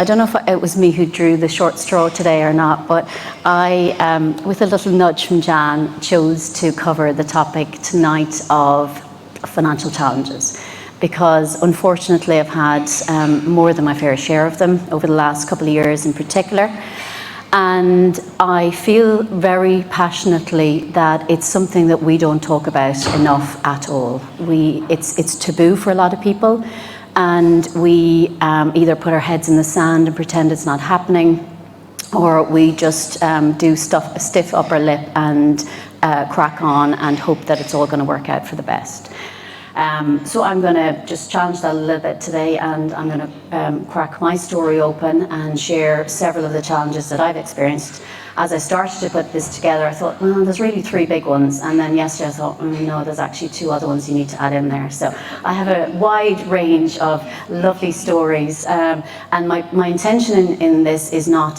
I don't know if it was me who drew the short straw today or not, but I, with a little nudge from Jan, chose to cover the topic tonight of financial challenges, because unfortunately I've had more than my fair share of them over the last couple of years in particular. And I feel very passionately that it's something that we don't talk about enough at all. It's taboo for a lot of people, and we either put our heads in the sand and pretend it's not happening, or we just do stiff upper lip and crack on and hope that it's all going to work out for the best. So I'm going to just challenge that a little bit today, and I'm going to crack my story open and share several of the challenges that I've experienced. As I started to put this together, I thought, well, there's really 3 big ones. And then yesterday I thought, no, there's actually 2 other ones you need to add in there. So I have a wide range of lovely stories. And my intention in this is not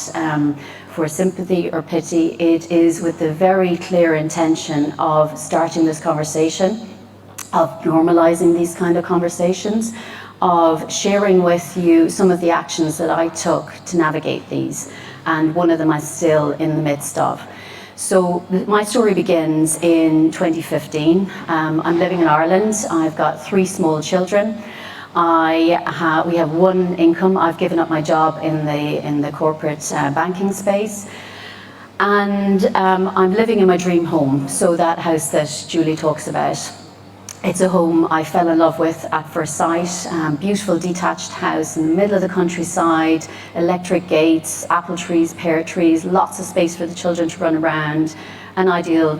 for sympathy or pity. It is with the very clear intention of starting this conversation, of normalizing these kind of conversations, of sharing with you some of the actions that I took to navigate these. And one of them I'm still in the midst of. So my story begins in 2015. I'm living in Ireland. I've got 3 small children. We have one income. I've given up my job in the corporate banking space. And I'm living in my dream home. So that house that Julie talks about, it's a home I fell in love with at first sight. Beautiful detached house in the middle of the countryside, electric gates, apple trees, pear trees, lots of space for the children to run around, an ideal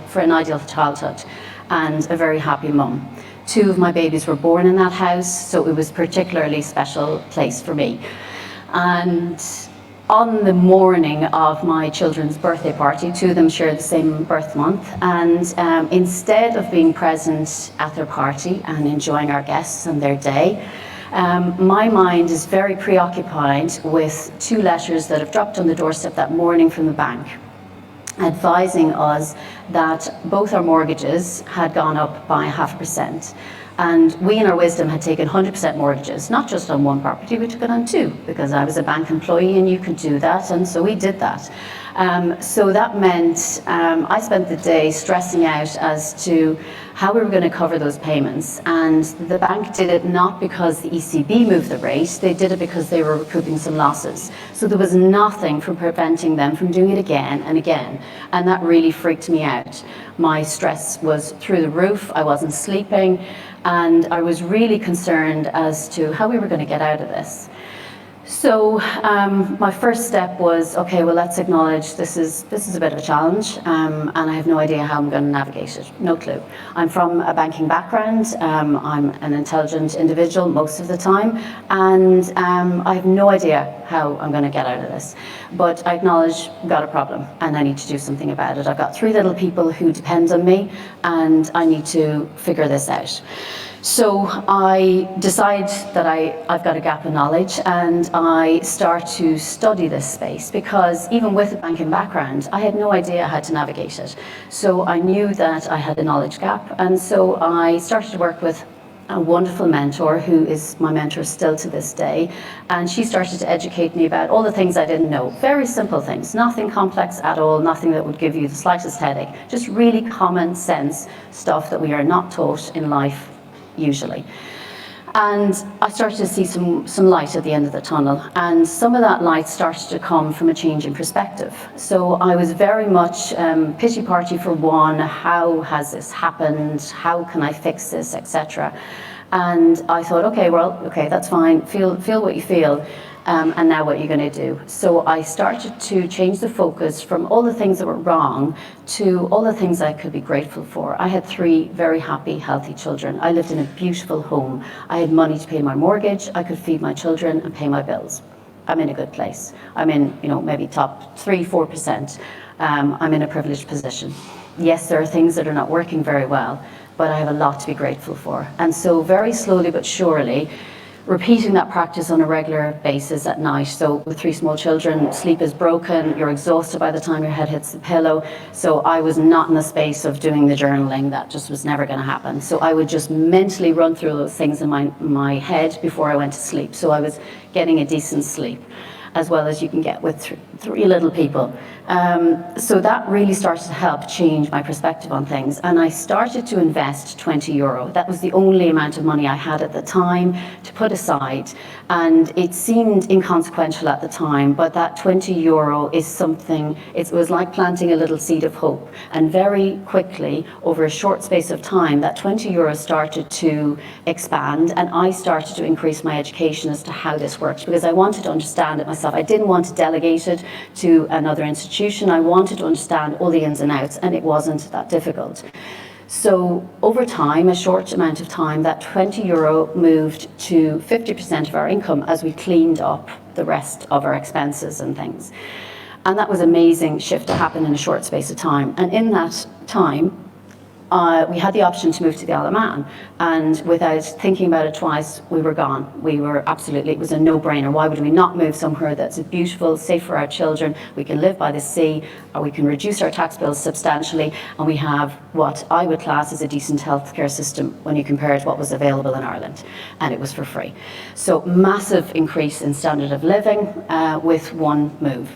childhood, and a very happy mum. 2 of my babies were born in that house, so it was a particularly special place for me. And on the morning of my children's birthday party, 2 of them share the same birth month, and instead of being present at their party and enjoying our guests and their day, my mind is very preoccupied with 2 letters that have dropped on the doorstep that morning from the bank, advising us that both our mortgages had gone up by 0.5%. And we, in our wisdom, had taken 100% mortgages, not just on 1 property, we took it on 2, because I was a bank employee and you could do that, and so we did that. So that meant I spent the day stressing out as to how we were going to cover those payments. And the bank did it not because the ECB moved the rate, they did it because they were recouping some losses. So there was nothing from preventing them from doing it again and again. And that really freaked me out. My stress was through the roof, I wasn't sleeping, and I was really concerned as to how we were going to get out of this. So my first step was, okay, well, let's acknowledge this is a bit of a challenge, and I have no idea how I'm going to navigate it. No clue. I'm from a banking background. I'm an intelligent individual most of the time, and I have no idea how I'm going to get out of this. But I acknowledge I've got a problem, and I need to do something about it. I've got 3 little people who depend on me, and I need to figure this out. So I decide that I've got a gap in knowledge, and I start to study this space, because even with a banking background, I had no idea how to navigate it. So I knew that I had a knowledge gap, and so I started to work with a wonderful mentor who is my mentor still to this day, and she started to educate me about all the things I didn't know. Very simple things, nothing complex at all, nothing that would give you the slightest headache, just really common sense stuff that we are not taught in life usually. And I started to see some light at the end of the tunnel, and some of that light started to come from a change in perspective. So I was very much pity party for one, how has this happened, how can I fix this, etc. And I thought, okay, that's fine, feel what you feel, and now what are you going to do? So I started to change the focus from all the things that were wrong to all the things I could be grateful for. I had 3 very happy, healthy children. I lived in a beautiful home. I had money to pay my mortgage. I could feed my children and pay my bills. I'm in a good place. I'm in, maybe top 3-4%. I'm in a privileged position. Yes, there are things that are not working very well, but I have a lot to be grateful for. And so very slowly but surely, repeating that practice on a regular basis at night. So with 3 small children, sleep is broken, you're exhausted by the time your head hits the pillow. So I was not in the space of doing the journaling. That just was never going to happen. So I would just mentally run through those things in my head before I went to sleep. So I was getting a decent sleep. as well as you can get with three little people. So that really started to help change my perspective on things. And I started to invest €20. That was the only amount of money I had at the time to put aside. And it seemed inconsequential at the time, but that €20 is something, it was like planting a little seed of hope. And very quickly, over a short space of time, that €20 started to expand, and I started to increase my education as to how this works, because I wanted to understand it myself. I didn't want to delegate it to another institution. I wanted to understand all the ins and outs, and it wasn't that difficult. So over time, a short amount of time, that €20 moved to 50% of our income as we cleaned up the rest of our expenses and things. And that was an amazing shift to happen in a short space of time. And in that time, we had the option to move to the Isle of Man, and without thinking about it twice, we were gone. We were absolutely, it was a no-brainer. Why would we not move somewhere that's beautiful, safe for our children, we can live by the sea, or we can reduce our tax bills substantially, and we have what I would class as a decent healthcare system when you compare it to what was available in Ireland, and it was for free. So massive increase in standard of living with one move.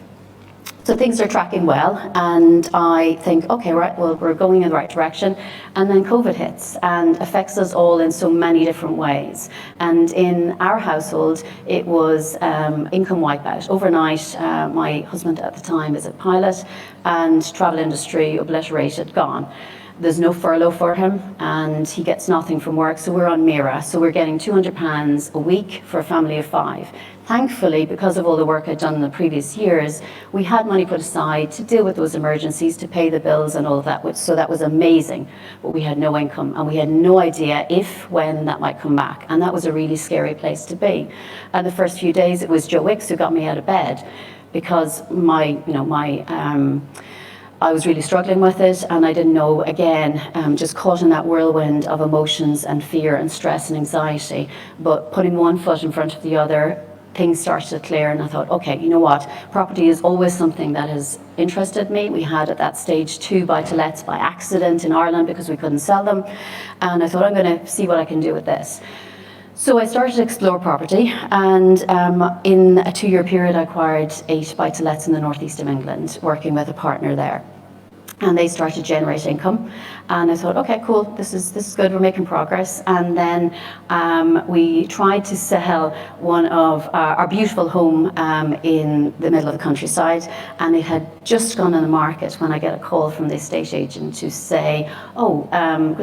So things are tracking well, and I think, okay, right, well, we're going in the right direction. And then COVID hits and affects us all in so many different ways. And in our household, it was income wipeout. Overnight, my husband at the time is a pilot, and travel industry obliterated, gone. There's no furlough for him, and he gets nothing from work, so we're on Mira. So we're getting £200 a week for a family of 5. Thankfully, because of all the work I'd done in the previous years, we had money put aside to deal with those emergencies, to pay the bills and all of that, so that was amazing. But we had no income, and we had no idea if, when that might come back. And that was a really scary place to be. And the first few days, it was Joe Wicks who got me out of bed, because I was really struggling with it, and I didn't know, again, just caught in that whirlwind of emotions and fear and stress and anxiety. But putting one foot in front of the other, things started to clear, and I thought, okay, you know what? Property is always something that has interested me. We had at that stage 2 buy-to-lets by accident in Ireland because we couldn't sell them. And I thought, I'm going to see what I can do with this. So I started to explore property, and in a 2-year period, I acquired 8 buy-to-lets in the northeast of England, working with a partner there. And they started to generate income, and I thought, okay, cool, this is good, we're making progress. And then we tried to sell one of our beautiful home in the middle of the countryside, and it had just gone on the market when I get a call from the estate agent to say, oh,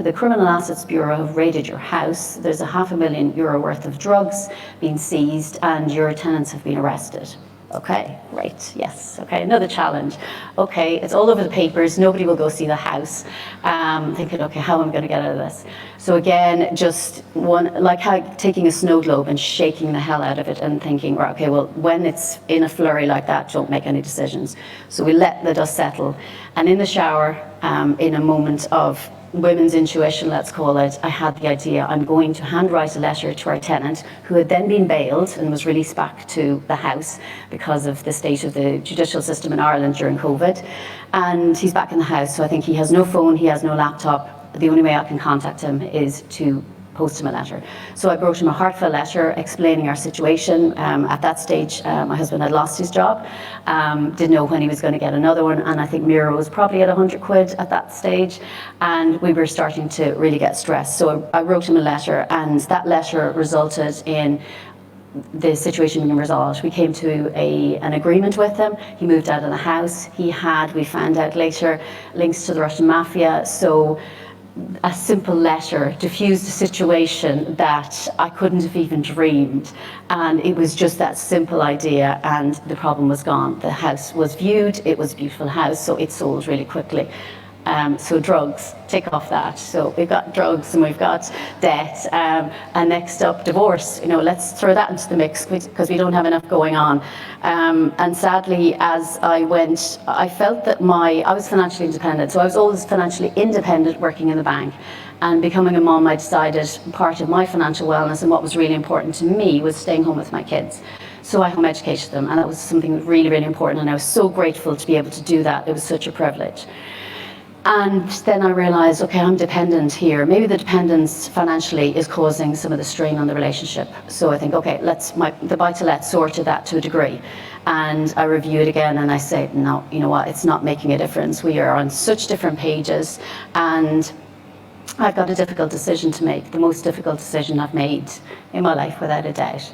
the Criminal Assets Bureau have raided your house, there's a €500,000 worth of drugs being seized, and your tenants have been arrested. Okay, right, yes, okay, another challenge. Okay, it's all over the papers, nobody will go see the house. Thinking, okay, how am I going to get out of this? So again, just one, like how taking a snow globe and shaking the hell out of it and thinking, right, okay, well, when it's in a flurry like that, don't make any decisions. So we let the dust settle. And in the shower, in a moment of women's intuition, let's call it, I had the idea, I'm going to handwrite a letter to our tenant, who had then been bailed and was released back to the house because of the state of the judicial system in Ireland during COVID. And he's back in the house, so I think he has no phone, he has no laptop. The only way I can contact him is to post him a letter. So I wrote him a heartfelt letter explaining our situation. At that stage, my husband had lost his job, didn't know when he was going to get another one, and I think Mira was probably at £100 at that stage, and we were starting to really get stressed. So I wrote him a letter, and that letter resulted in the situation being resolved. We came to an agreement with him. He moved out of the house. He had, we found out later, links to the Russian mafia. So a simple letter diffused a situation that I couldn't have even dreamed. And it was just that simple idea, and the problem was gone. The house was viewed, it was a beautiful house, so it sold really quickly. So drugs, take off that. So we've got drugs and we've got debt, and next up divorce. You know, let's throw that into the mix because we don't have enough going on. And sadly, as I went, I felt that I was financially independent. So I was always financially independent working in the bank. And becoming a mom, I decided part of my financial wellness and what was really important to me was staying home with my kids. So I home educated them, and that was something really, really important. And I was so grateful to be able to do that. It was such a privilege. And then I realized, okay, I'm dependent here. Maybe the dependence financially is causing some of the strain on the relationship. So I think, okay, the buy-to-let sorted that to a degree. And I review it again and I say, no, you know what, it's not making a difference. We are on such different pages, and I've got a difficult decision to make, the most difficult decision I've made in my life, without a doubt.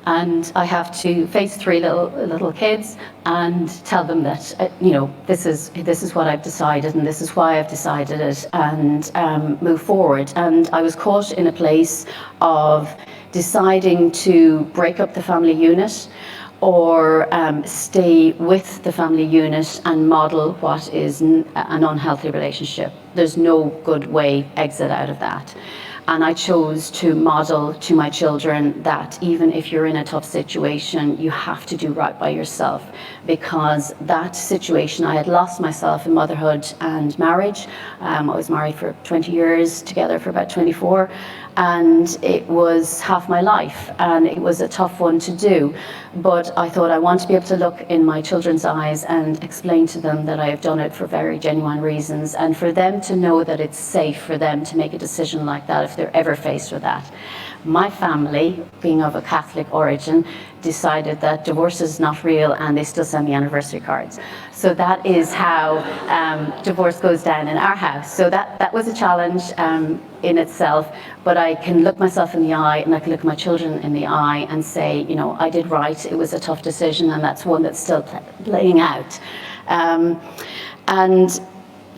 And I have to face three little kids and tell them that, you know, this is what I've decided, and this is why I've decided it, and move forward. And I was caught in a place of deciding to break up the family unit, or stay with the family unit and model what is an unhealthy relationship. There's no good way exit out of that. And I chose to model to my children that even if you're in a tough situation, you have to do right by yourself, because that situation, I had lost myself in motherhood and marriage. I was married for 20 years, together for about 24. And it was half my life, and it was a tough one to do. But I thought I want to be able to look in my children's eyes and explain to them that I have done it for very genuine reasons, and for them to know that it's safe for them to make a decision like that if they're ever faced with that. My family, being of a Catholic origin, decided that divorce is not real, and they still send me anniversary cards. So that is how divorce goes down in our house. So that was a challenge in itself, but I can look myself in the eye, and I can look my children in the eye and say, you know, I did right. It was a tough decision, and that's one that's still playing out. And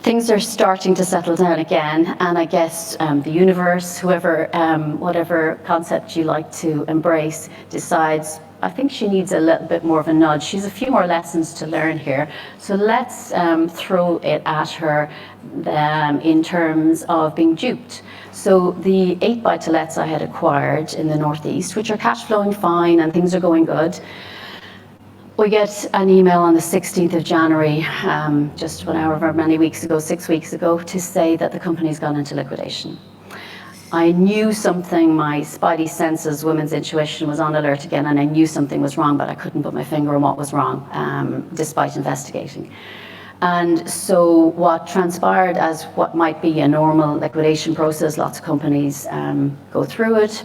things are starting to settle down again, and I guess the universe, whoever, whatever concept you like to embrace, decides, I think she needs a little bit more of a nudge. She's a few more lessons to learn here. So let's throw it at her in terms of being duped. So the 8 buy-to-lets I had acquired in the Northeast, which are cash flowing fine and things are going good, we get an email on the 16th of January, just however many weeks ago, 6 weeks ago, to say that the company's gone into liquidation. I knew something, my spidey senses, women's intuition was on alert again, and I knew something was wrong, but I couldn't put my finger on what was wrong, despite investigating. And so what transpired as what might be a normal liquidation process, lots of companies go through it,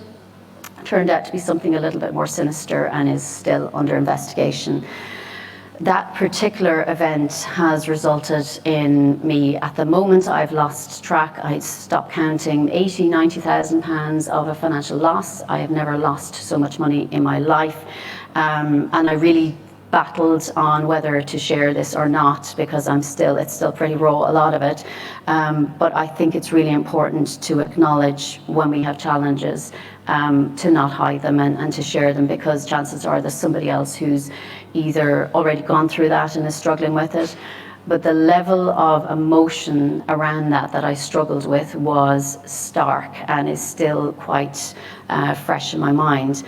turned out to be something a little bit more sinister and is still under investigation. That particular event has resulted in me, at the moment, I've lost track. I stopped counting, 80, 90,000 pounds of a financial loss. I have never lost so much money in my life. And I really battled on whether to share this or not, because it's still pretty raw, a lot of it. But I think it's really important to acknowledge when we have challenges, to not hide them and to share them, because chances are there's somebody else who's either already gone through that and is struggling with it. But the level of emotion around that I struggled with was stark and is still quite fresh in my mind.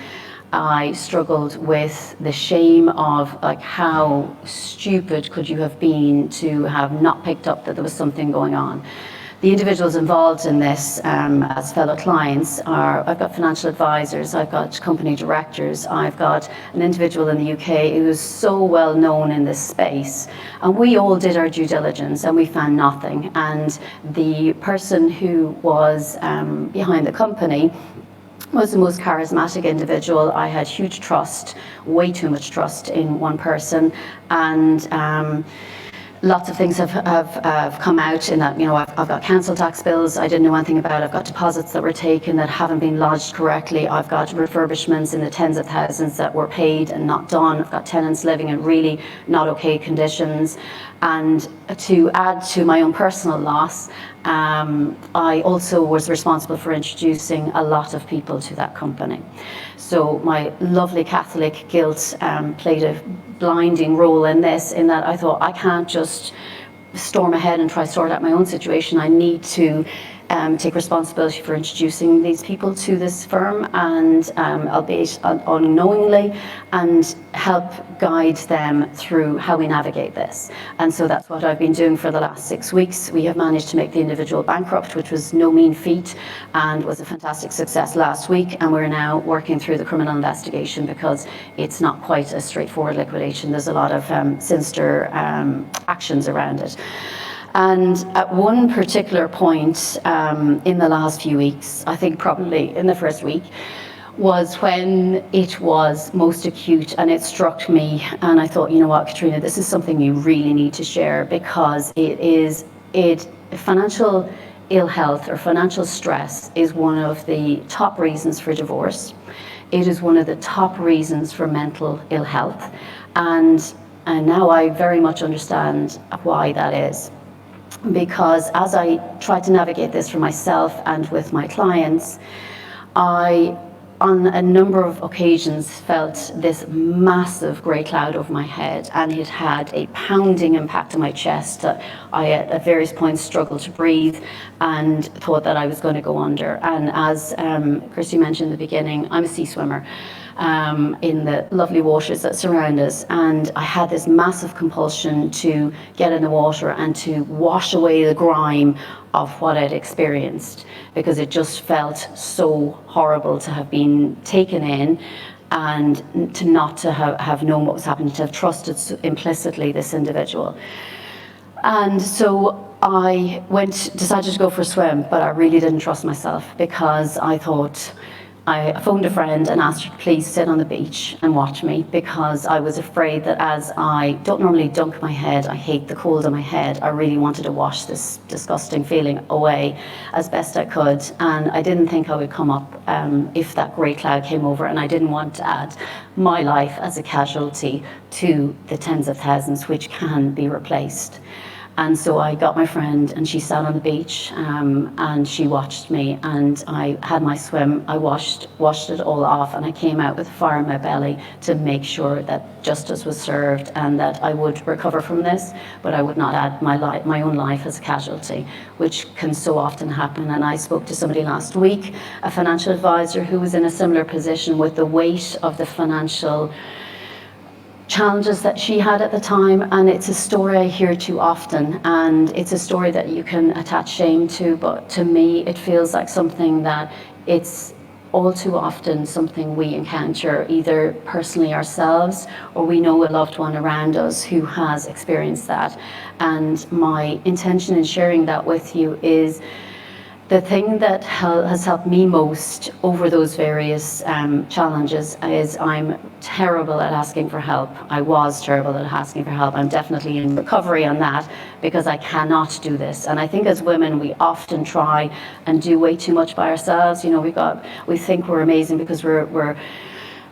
I struggled with the shame of, like, how stupid could you have been to have not picked up that there was something going on. The individuals involved in this as fellow clients I've got financial advisors, I've got company directors, I've got an individual in the UK who is so well known in this space. And we all did our due diligence and we found nothing. And the person who was behind the company was the most charismatic individual. I had huge trust, way too much trust in one person. And lots of things have come out in that, you know, I've got council tax bills I didn't know anything about. I've got deposits that were taken that haven't been lodged correctly. I've got refurbishments in the tens of thousands that were paid and not done. I've got tenants living in really not okay conditions. And to add to my own personal loss, I also was responsible for introducing a lot of people to that company. So my lovely Catholic guilt played a blinding role in this, in that I thought, I can't just storm ahead and try to sort out my own situation. I need to take responsibility for introducing these people to this firm, and albeit unknowingly, and help guide them through how we navigate this. And so that's what I've been doing for the last 6 weeks. We have managed to make the individual bankrupt, which was no mean feat and was a fantastic success last week. And we're now working through the criminal investigation, because it's not quite a straightforward liquidation. There's a lot of sinister actions around it. And at one particular point in the last few weeks, I think probably in the first week, was when it was most acute, and it struck me, and I thought, you know what, Caitriona, this is something you really need to share, because financial ill health or financial stress is one of the top reasons for divorce. It is one of the top reasons for mental ill health, and now I very much understand why that is. Because as I tried to navigate this for myself and with my clients, I, on a number of occasions, felt this massive grey cloud over my head, and it had a pounding impact on my chest. I at various points struggled to breathe and thought that I was going to go under. And as Kirsty mentioned in the beginning, I'm a sea swimmer in the lovely waters that surround us, and I had this massive compulsion to get in the water and to wash away the grime of what I'd experienced, because it just felt so horrible to have been taken in and to not to have known what was happening, to have trusted implicitly this individual. And so I decided to go for a swim, but I really didn't trust myself, because I phoned a friend and asked her to please sit on the beach and watch me, because I was afraid that, as I don't normally dunk my head, I hate the cold on my head, I really wanted to wash this disgusting feeling away as best I could. And I didn't think I would come up if that grey cloud came over, and I didn't want to add my life as a casualty to the tens of thousands which can be replaced. And so I got my friend, and she sat on the beach, and she watched me, and I had my swim. I washed it all off, and I came out with fire in my belly to make sure that justice was served and that I would recover from this, but I would not add my own life as a casualty, which can so often happen. And I spoke to somebody last week, a financial advisor, who was in a similar position with the weight of the financial challenges that she had at the time, and it's a story I hear too often, and it's a story that you can attach shame to, but to me it feels like something that it's all too often something we encounter either personally ourselves, or we know a loved one around us who has experienced that. And my intention in sharing that with you is the thing that has helped me most over those various challenges is I'm terrible at asking for help. I was terrible at asking for help. I'm definitely in recovery on that, because I cannot do this. And I think as women, we often try and do way too much by ourselves. You know, we think we're amazing because we're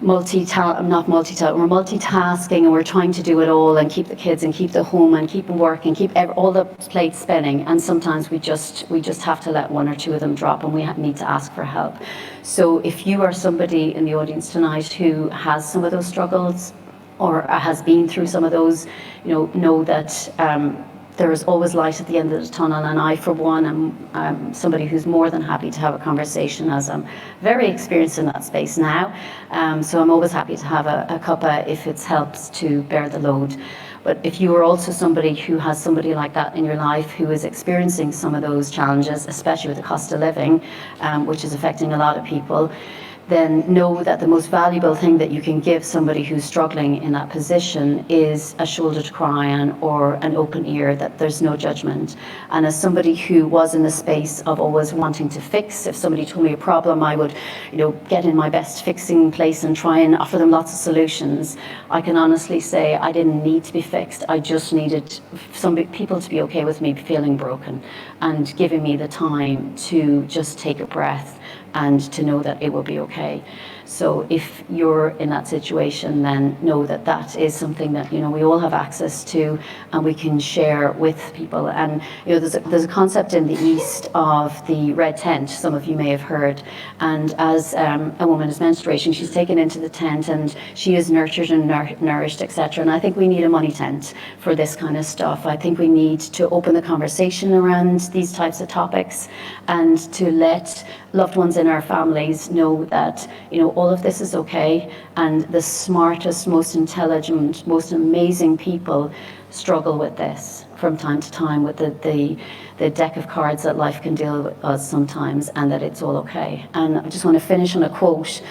multitasking, and we're trying to do it all and keep the kids and keep the home and keep work and keep all the plates spinning. And sometimes we just have to let one or two of them drop, and we need to ask for help. So if you are somebody in the audience tonight who has some of those struggles or has been through some of those, know that there is always light at the end of the tunnel. And I, for one, am somebody who's more than happy to have a conversation, as I'm very experienced in that space now. So I'm always happy to have a cuppa if it helps to bear the load. But if you are also somebody who has somebody like that in your life who is experiencing some of those challenges, especially with the cost of living, which is affecting a lot of people, then know that the most valuable thing that you can give somebody who's struggling in that position is a shoulder to cry on, or an open ear, that there's no judgment. And as somebody who was in the space of always wanting to fix, if somebody told me a problem, I would get in my best fixing place and try and offer them lots of solutions. I can honestly say I didn't need to be fixed. I just needed some people to be okay with me feeling broken and giving me the time to just take a breath and to know that it will be okay. So if you're in that situation, then know that that is something that we all have access to, and we can share with people. And there's a concept in the East of the red tent. Some of you may have heard. And as a woman is menstruating, she's taken into the tent, and she is nurtured and nourished, etc. And I think we need a money tent for this kind of stuff. I think we need to open the conversation around these types of topics, and to let loved ones in our families know that all of this is okay, and the smartest, most intelligent, most amazing people struggle with this from time to time, with the deck of cards that life can deal with us sometimes, and that it's all okay. And I just want to finish on a quote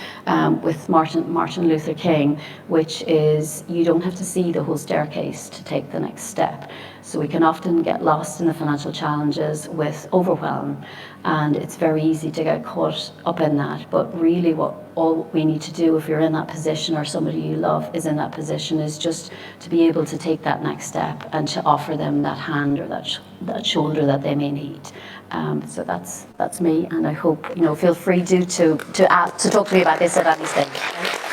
with Martin Luther King, which is, "You don't have to see the whole staircase to take the next step." So we can often get lost in the financial challenges with overwhelm, and it's very easy to get caught up in that. But really all we need to do if you're in that position, or somebody you love is in that position, is just to be able to take that next step and to offer them that hand or that shoulder that they may need. So that's me, and I hope, feel free to talk to me about this at any stage.